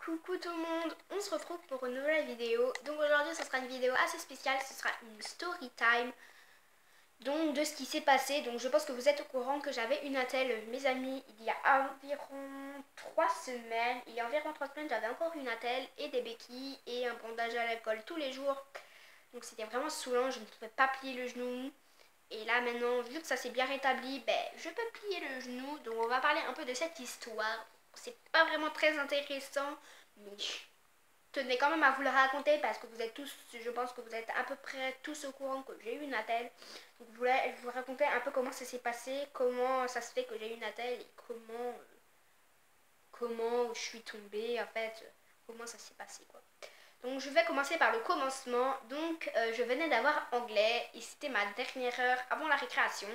Coucou tout le monde, on se retrouve pour une nouvelle vidéo. Donc aujourd'hui ce sera une vidéo assez spéciale, ce sera une story time. Donc de ce qui s'est passé, donc je pense que vous êtes au courant que j'avais une attelle, mes amis, il y a environ 3 semaines. Il y a environ 3 semaines j'avais encore une attelle et des béquilles et un bandage à l'alcool tous les jours. Donc c'était vraiment saoulant, je ne pouvais pas plier le genou. Et là maintenant, vu que ça s'est bien rétabli, je peux plier le genou. Donc on va parler un peu de cette histoire. C'est pas vraiment très intéressant, mais je tenais quand même à vous le raconter parce que vous êtes tous, je pense que vous êtes à peu près tous au courant que j'ai eu une attelle. Donc je voulais vous raconter un peu comment ça s'est passé, comment ça se fait que j'ai eu une attelle et comment je suis tombée en fait, comment ça s'est passé quoi. Donc je vais commencer par le commencement. Donc je venais d'avoir anglais et c'était ma dernière heure avant la récréation.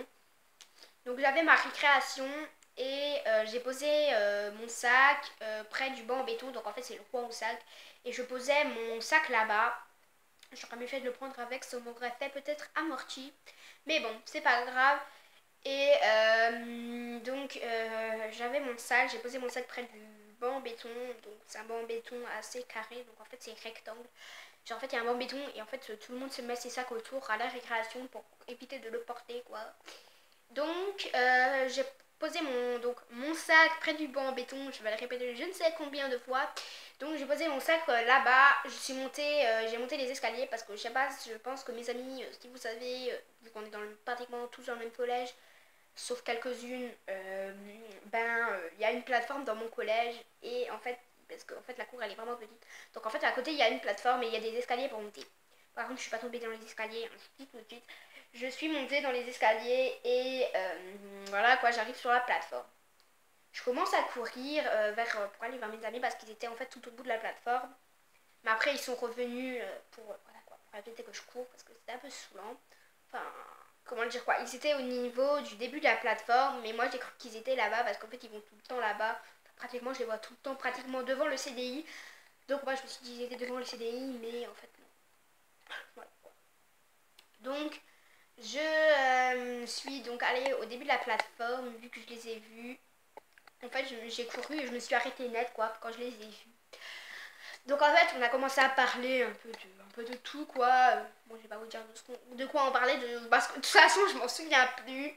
Donc j'avais ma récréation et j'ai posé mon sac près du banc en béton. Donc en fait c'est le coin au sac. Et je posais mon sac là-bas. J'aurais mieux fait de le prendre avec, ça m'aurait fait peut-être amorti. Mais bon, c'est pas grave. Et j'avais mon sac, j'ai posé mon sac près du banc en béton. Donc c'est un banc en béton assez carré, donc en fait c'est rectangle. Genre en fait il y a un banc en béton et en fait tout le monde se met ses sacs autour à la récréation pour éviter de le porter quoi. Donc j'ai posé mon sac près du banc en béton, je vais le répéter je ne sais combien de fois. Donc j'ai posé mon sac là-bas, j'ai monté les escaliers parce que je sais pas, je pense que mes amis, si vous savez, vu qu'on est pratiquement tous dans le même collège, sauf quelques-unes, il y a une plateforme dans mon collège et en fait, parce qu'en fait la cour elle est vraiment petite, donc en fait à côté il y a une plateforme et il y a des escaliers pour monter. Par contre je suis pas tombée dans les escaliers, hein, je vous dis tout de suite, je suis montée dans les escaliers et voilà quoi, j'arrive sur la plateforme. Je commence à courir pour aller vers mes amis parce qu'ils étaient en fait tout au bout de la plateforme. Mais après ils sont revenus voilà quoi, pour éviter que je cours parce que c'était un peu saoulant. Enfin, comment le dire quoi, ils étaient au niveau du début de la plateforme, mais moi j'ai cru qu'ils étaient là-bas parce qu'en fait ils vont tout le temps là-bas. Enfin, pratiquement je les vois tout le temps pratiquement devant le CDI. Donc moi je me suis dit ils étaient devant le CDI, mais en fait non. Voilà. Donc je suis donc allée au début de la plateforme, vu que je les ai vus. En fait j'ai couru et je me suis arrêtée net quoi quand je les ai vus. Donc en fait, on a commencé à parler un peu de tout quoi. Bon, je vais pas vous dire de quoi on parlait, parce que de toute façon, je m'en souviens plus.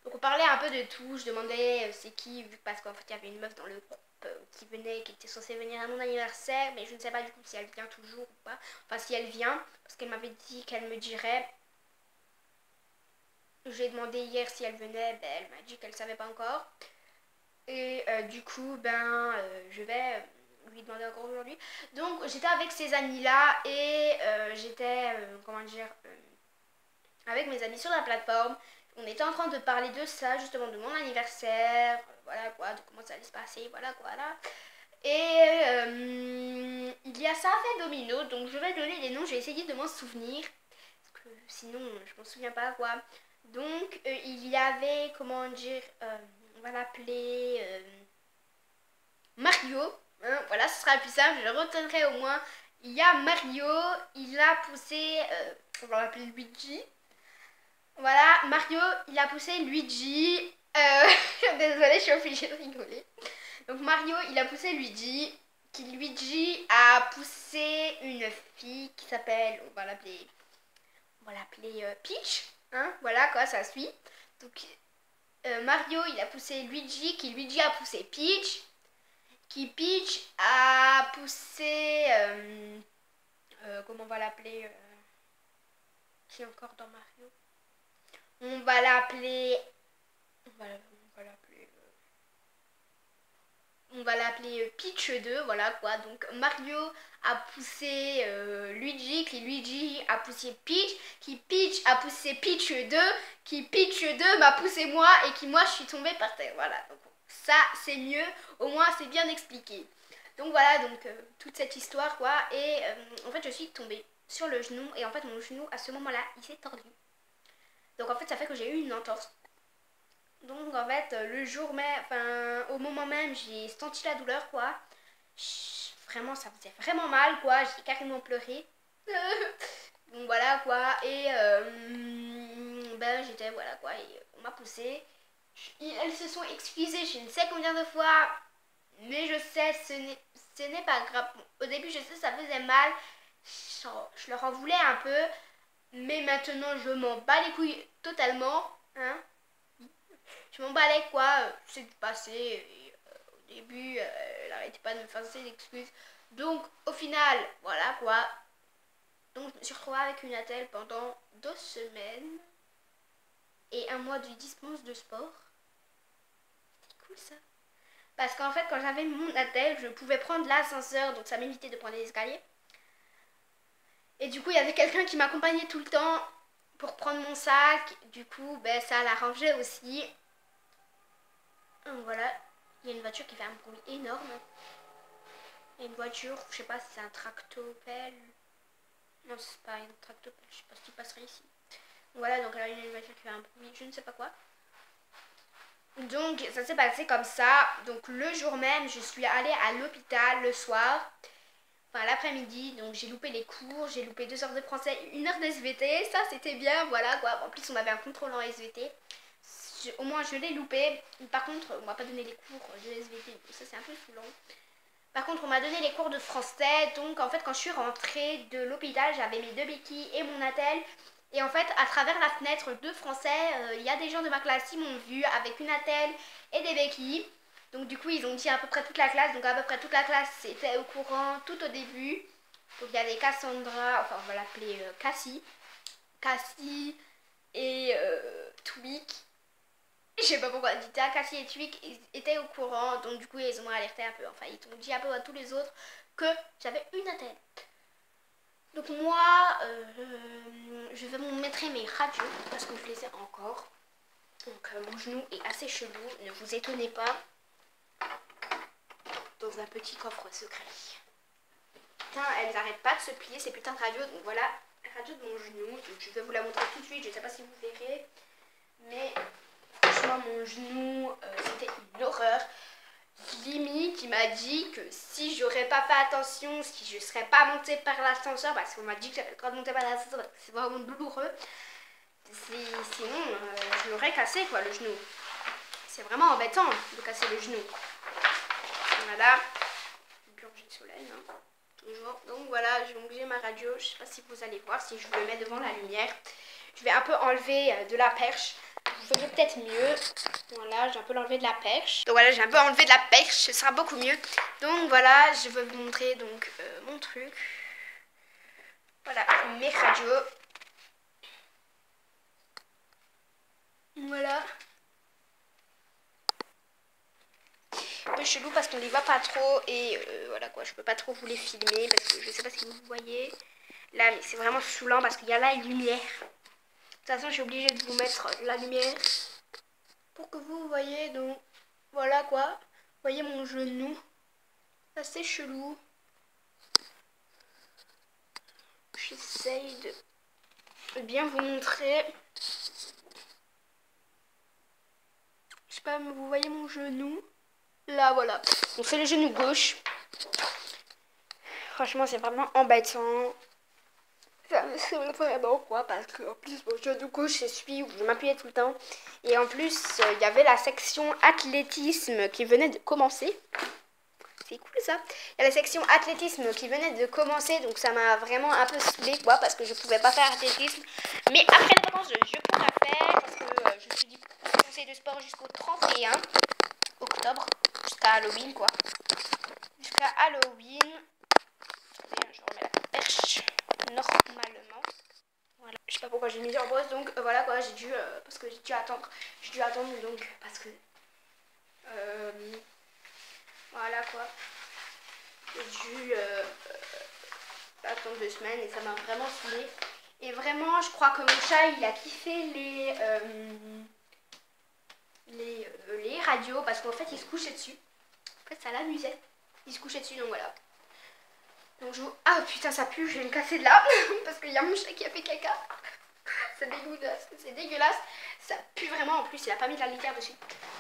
Donc on parlait un peu de tout. Je demandais c'est qui, parce qu'en fait, il y avait une meuf dans le groupe qui venait, qui était censée venir à mon anniversaire, mais je ne sais pas du coup si elle vient toujours ou pas. Enfin, si elle vient, parce qu'elle m'avait dit qu'elle me dirait. J'ai demandé hier si elle venait, elle m'a dit qu'elle savait pas encore. Et du coup, je vais lui demander encore aujourd'hui. Donc j'étais avec ces amis là et j'étais, avec mes amis sur la plateforme. On était en train de parler de ça, justement de mon anniversaire, voilà quoi, de comment ça allait se passer, voilà quoi là. Et il y a ça a fait domino, donc je vais donner des noms, j'ai essayé de m'en souvenir, parce que sinon je m'en souviens pas quoi. Donc il y avait, on va l'appeler Mario, hein, voilà, ce sera plus simple, je le retiendrai au moins. Il y a Mario, il a poussé, on va l'appeler Luigi. Voilà, Mario, il a poussé Luigi. Désolée, je suis obligée de rigoler. Donc Mario, il a poussé Luigi. Luigi a poussé une fille qui s'appelle, on va l'appeler Peach. Hein, voilà quoi, ça suit. Donc Mario, il a poussé Luigi, Luigi a poussé Peach. Peach a poussé, comment on va l'appeler, qui est encore dans Mario? On va l'appeler, on va l'appeler Peach 2, voilà quoi. Donc Mario a poussé Luigi, Luigi a poussé Peach, Peach a poussé Peach 2, Peach 2 m'a poussé moi et moi je suis tombée par terre. Voilà, donc ça c'est mieux, au moins c'est bien expliqué. Donc voilà, donc toute cette histoire quoi. Et en fait je suis tombée sur le genou et en fait mon genou à ce moment-là il s'est tordu. Donc en fait ça fait que j'ai eu une entorse. Donc en fait le jour même, au moment même j'ai senti la douleur quoi. Vraiment ça faisait vraiment mal quoi, j'ai carrément pleuré. Donc voilà quoi, et j'étais voilà quoi, et on m'a poussé. Elles se sont excusées je ne sais combien de fois, mais je sais ce n'est pas grave. Bon, au début, je sais, ça faisait mal. Je leur en voulais un peu. Mais maintenant, je m'en bats les couilles totalement. Hein. Je m'en bats quoi. C'est passé. Et, au début, elle n'arrêtait pas de me faire ces excuses. Donc, au final, voilà quoi. Donc, je me suis retrouvée avec une attelle pendant 2 semaines. Et 1 mois de dispense de sport. C'était cool ça. Parce qu'en fait, quand j'avais mon attelle, je pouvais prendre l'ascenseur. Donc, ça m'évitait de prendre les escaliers. Et du coup, il y avait quelqu'un qui m'accompagnait tout le temps pour prendre mon sac. Du coup, ben, ça l'arrangeait aussi. Donc voilà, il y a une voiture qui fait un bruit énorme. Il y a une voiture, je sais pas si c'est un tractopelle. Non, c'est pas une tractopelle, je sais pas ce qui passerait ici. Voilà, donc là, il y a une voiture qui fait un bruit, je ne sais pas quoi. Donc, ça s'est passé comme ça. Donc, le jour même, je suis allée à l'hôpital le soir. Enfin, l'après-midi. Donc, j'ai loupé les cours. J'ai loupé 2 heures de français, 1 heure de SVT. Ça, c'était bien, voilà quoi. En plus, on avait un contrôle en SVT. Au moins, je l'ai loupé. Par contre, on m'a pas donné les cours de SVT. Donc, ça, c'est un peu saoulant. Par contre, on m'a donné les cours de français. Donc, en fait, quand je suis rentrée de l'hôpital, j'avais mes 2 béquilles et mon attelle. Et en fait, à travers la fenêtre de français, il y a des gens de ma classe qui m'ont vu avec une attelle et des béquilles. Donc du coup, ils ont dit à peu près toute la classe. Donc à peu près toute la classe était au courant tout au début. Donc il y avait Cassandra, enfin on va l'appeler Cassie. Cassie et Twig. Je sais pas pourquoi, Dita, Cassie et Twig étaient au courant. Donc du coup, ils ont alerté un peu. Enfin, ils ont dit un peu à tous les autres que j'avais une attelle. Donc moi, je vais vous mettre mes radios parce que je les ai encore. Donc mon genou est assez chelou, ne vous étonnez pas. Dans un petit coffre secret. Putain, elles n'arrêtent pas de se plier ces putains de radios. Donc voilà, la radio de mon genou. Donc je vais vous la montrer tout de suite, je sais pas si vous verrez. Mais franchement, mon genou, c'était une horreur. Limite, il m'a dit que si j'aurais pas fait attention, si je serais pas montée par l'ascenseur, parce qu'on m'a dit que j'avais le droit de monter par l'ascenseur, parce que c'est vraiment douloureux, sinon je l'aurais cassé quoi le genou. C'est vraiment embêtant de casser le genou. Voilà, gorgée de soleil, hein. Toujours. Donc voilà, j'ai ma radio, je sais pas si vous allez voir, si je vous le mets devant la lumière. Je vais un peu enlever de la perche. Vous verrez peut-être mieux. Voilà, j'ai un peu enlevé de la perche. Donc voilà, j'ai un peu enlevé de la perche, ce sera beaucoup mieux. Donc voilà, je vais vous montrer donc mon truc. Voilà, mes radios. Voilà. Un peu chelou parce qu'on les voit pas trop et voilà quoi, je peux pas trop vous les filmer parce que je sais pas si vous voyez. Là, mais c'est vraiment saoulant parce qu'il y a la lumière. De toute façon, je suis obligée de vous mettre la lumière pour que vous voyez. Donc, voilà quoi. Vous voyez mon genou. Assez chelou. J'essaye de bien vous montrer. Je sais pas, mais vous voyez mon genou. Là, voilà. Donc, c'est le genou gauche. Franchement, c'est vraiment embêtant. Ça me saoule vraiment quoi, parce que en plus mon genou gauche je m'appuyais tout le temps. Et en plus il y avait la section athlétisme qui venait de commencer. C'est cool ça. Il y a la section athlétisme qui venait de commencer, donc ça m'a vraiment un peu saoulée quoi, parce que je pouvais pas faire athlétisme. Mais après les vacances je pourrais faire, parce que je suis du conseil de sport jusqu'au 31 octobre, jusqu'à Halloween quoi. Jusqu'à Halloween. Je remets la perche normalement. Voilà. Je sais pas pourquoi j'ai mis en pause, donc voilà quoi, j'ai dû parce que j'ai dû attendre. J'ai dû attendre donc parce que voilà quoi. J'ai dû attendre 2 semaines et ça m'a vraiment saoulée. Et vraiment, je crois que mon chat il a kiffé les radios parce qu'en fait il se couchait dessus. En fait ça l'amusait. Il se couchait dessus donc voilà. Donc je vous... Ah putain ça pue, je vais me casser de là parce qu'il y a mon chat qui a fait caca. C'est dégueulasse, c'est dégueulasse. Ça pue vraiment, en plus il a pas mis de la litière dessus.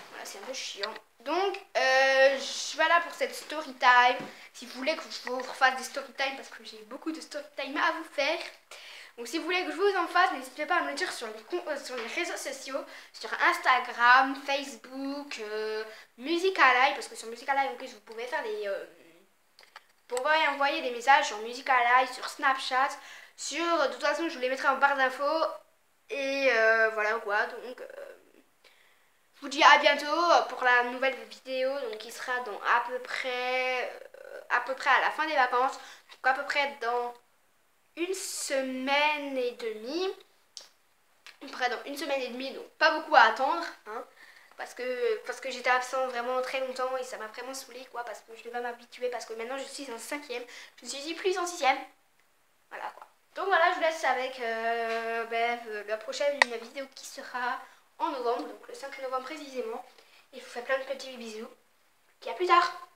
Voilà, c'est un peu chiant. Donc voilà pour cette story time. Si vous voulez que je vous refasse des story time, parce que j'ai beaucoup de story time à vous faire. Donc si vous voulez que je vous en fasse, n'hésitez pas à me le dire sur les réseaux sociaux, sur Instagram, Facebook, Musicalive, parce que sur Musicalive en plus vous pouvez faire pouvoir y envoyer des messages sur Musicalize, sur Snapchat, de toute façon je vous les mettrai en barre d'infos. Et voilà quoi, donc je vous dis à bientôt pour la nouvelle vidéo, donc qui sera dans à peu près à la fin des vacances, donc à peu près dans une semaine et demie. Près dans une semaine et demie, donc pas beaucoup à attendre, hein, parce que j'étais absente vraiment très longtemps et ça m'a vraiment saoulée quoi, parce que je devais m'habituer, parce que maintenant je suis en 5e, je ne suis plus en 6e, voilà quoi. Donc voilà, je vous laisse avec la prochaine vidéo qui sera en novembre, donc le 5 novembre précisément, et je vous fais plein de petits bisous, et à plus tard.